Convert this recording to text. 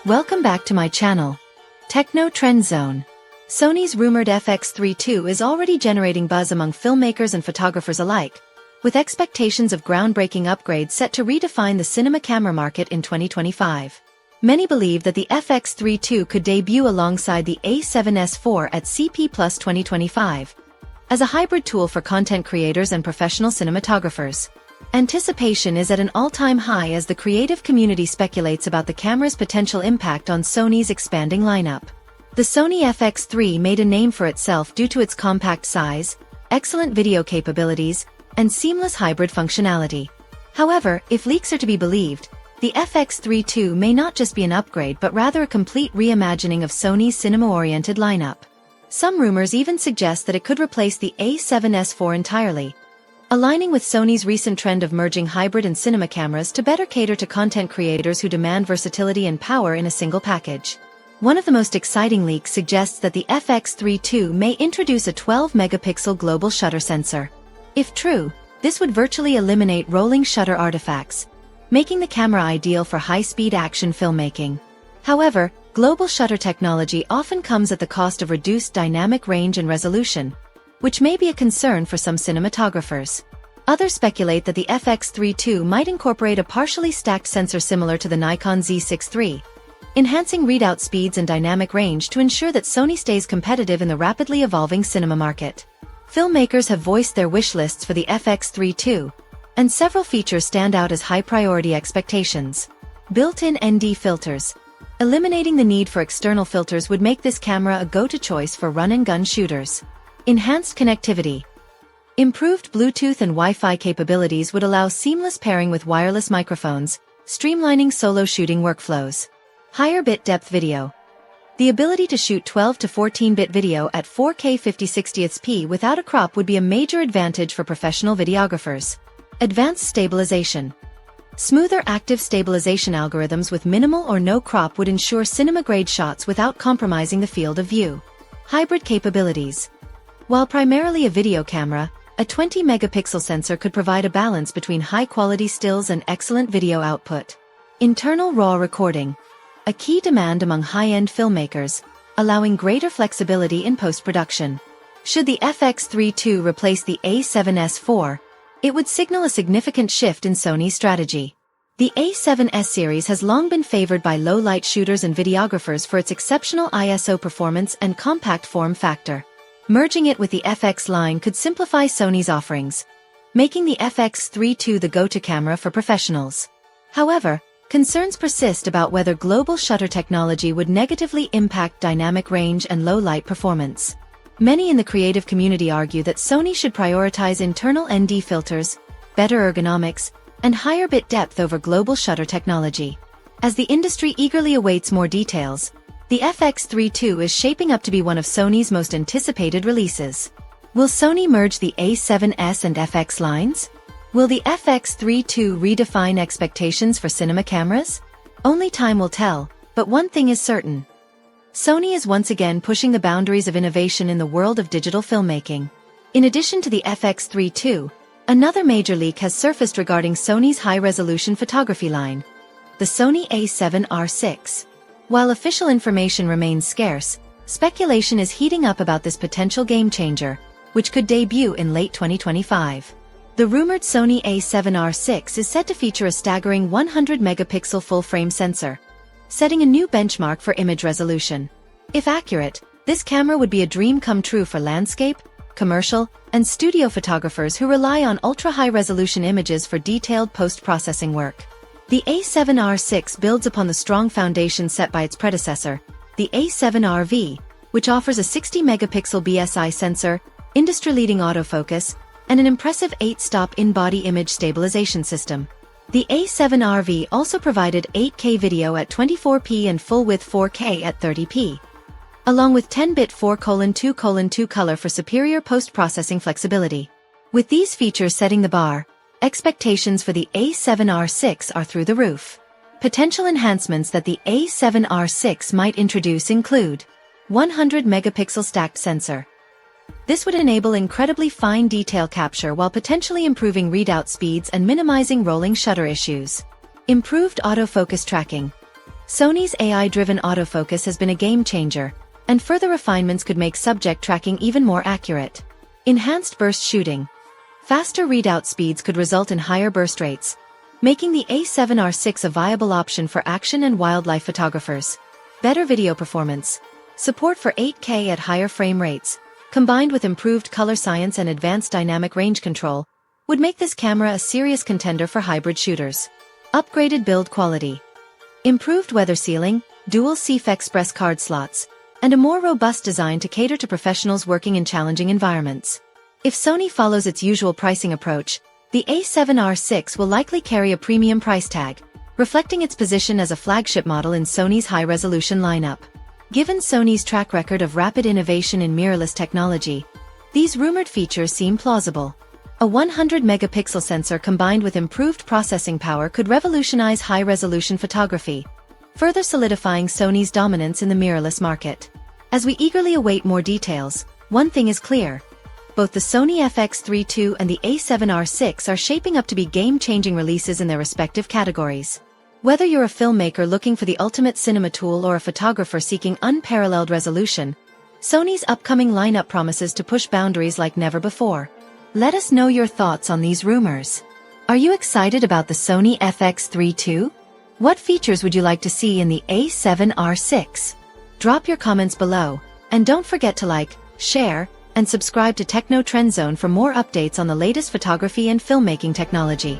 Welcome back to my channel. Techno Trend Zone. Sony's rumored FX3 II is already generating buzz among filmmakers and photographers alike, with expectations of groundbreaking upgrades set to redefine the cinema camera market in 2025. Many believe that the FX3 II could debut alongside the A7S IV at CP Plus 2025, as a hybrid tool for content creators and professional cinematographers. Anticipation is at an all-time high as the creative community speculates about the camera's potential impact on Sony's expanding lineup. The Sony FX3 made a name for itself due to its compact size, excellent video capabilities, and seamless hybrid functionality. However, if leaks are to be believed, the FX3 II may not just be an upgrade but rather a complete reimagining of Sony's cinema-oriented lineup. Some rumors even suggest that it could replace the A7S IV entirely, aligning with Sony's recent trend of merging hybrid and cinema cameras to better cater to content creators who demand versatility and power in a single package. One of the most exciting leaks suggests that the FX3 II may introduce a 12-megapixel global shutter sensor. If true, this would virtually eliminate rolling shutter artifacts, making the camera ideal for high-speed action filmmaking. However, global shutter technology often comes at the cost of reduced dynamic range and resolution, which may be a concern for some cinematographers. Others speculate that the FX3 II might incorporate a partially stacked sensor similar to the Nikon Z6 III, enhancing readout speeds and dynamic range to ensure that Sony stays competitive in the rapidly evolving cinema market. Filmmakers have voiced their wish lists for the FX3 II, and several features stand out as high-priority expectations. Built-in ND filters. Eliminating the need for external filters would make this camera a go-to choice for run-and-gun shooters. Enhanced connectivity. Improved Bluetooth and Wi-Fi capabilities would allow seamless pairing with wireless microphones, streamlining solo shooting workflows. Higher bit depth video. The ability to shoot 12 to 14-bit video at 4K 50/60p without a crop would be a major advantage for professional videographers. Advanced stabilization. Smoother active stabilization algorithms with minimal or no crop would ensure cinema-grade shots without compromising the field of view. Hybrid capabilities. While primarily a video camera, a 20-megapixel sensor could provide a balance between high-quality stills and excellent video output. Internal RAW recording. A key demand among high-end filmmakers, allowing greater flexibility in post-production. Should the FX3 II replace the A7S IV, it would signal a significant shift in Sony's strategy. The A7S series has long been favored by low-light shooters and videographers for its exceptional ISO performance and compact form factor. Merging it with the FX line could simplify Sony's offerings, making the FX3 II the go-to camera for professionals. However, concerns persist about whether global shutter technology would negatively impact dynamic range and low-light performance. Many in the creative community argue that Sony should prioritize internal ND filters, better ergonomics, and higher bit depth over global shutter technology. As the industry eagerly awaits more details, the FX3 II is shaping up to be one of Sony's most anticipated releases. Will Sony merge the A7S and FX lines? Will the FX3 II redefine expectations for cinema cameras? Only time will tell, but one thing is certain. Sony is once again pushing the boundaries of innovation in the world of digital filmmaking. In addition to the FX3 II, another major leak has surfaced regarding Sony's high-resolution photography line, the Sony A7R6. While official information remains scarce, speculation is heating up about this potential game-changer, which could debut in late 2025. The rumored Sony A7R6 is set to feature a staggering 100-megapixel full-frame sensor, setting a new benchmark for image resolution. If accurate, this camera would be a dream come true for landscape, commercial, and studio photographers who rely on ultra-high-resolution images for detailed post-processing work. The A7R6 builds upon the strong foundation set by its predecessor, the A7RV, which offers a 60-megapixel BSI sensor, industry-leading autofocus, and an impressive 8-stop in-body image stabilization system. The A7RV also provided 8K video at 24p and full-width 4K at 30p, along with 10-bit 4:2:2 color for superior post-processing flexibility. With these features setting the bar, expectations for the A7R6 are through the roof. Potential enhancements that the A7R6 might introduce include 100-megapixel stacked sensor. This would enable incredibly fine detail capture while potentially improving readout speeds and minimizing rolling shutter issues. Improved autofocus tracking. Sony's AI-driven autofocus has been a game-changer, and further refinements could make subject tracking even more accurate. Enhanced burst shooting. Faster readout speeds could result in higher burst rates, making the A7R6 a viable option for action and wildlife photographers. Better video performance. Support for 8K at higher frame rates, combined with improved color science and advanced dynamic range control, would make this camera a serious contender for hybrid shooters. Upgraded build quality. Improved weather sealing, dual CF Express card slots, and a more robust design to cater to professionals working in challenging environments. If Sony follows its usual pricing approach, the A7R6 will likely carry a premium price tag, reflecting its position as a flagship model in Sony's high-resolution lineup. Given Sony's track record of rapid innovation in mirrorless technology, these rumored features seem plausible. A 100-megapixel sensor combined with improved processing power could revolutionize high-resolution photography, further solidifying Sony's dominance in the mirrorless market. As we eagerly await more details, one thing is clear. Both the Sony FX3 II and the A7R6 are shaping up to be game-changing releases in their respective categories. Whether you're a filmmaker looking for the ultimate cinema tool or a photographer seeking unparalleled resolution, Sony's upcoming lineup promises to push boundaries like never before. Let us know your thoughts on these rumors. Are you excited about the Sony FX3 II? What features would you like to see in the A7R6? Drop your comments below, and don't forget to like, share, and subscribe to Techno Trend Zone for more updates on the latest photography and filmmaking technology.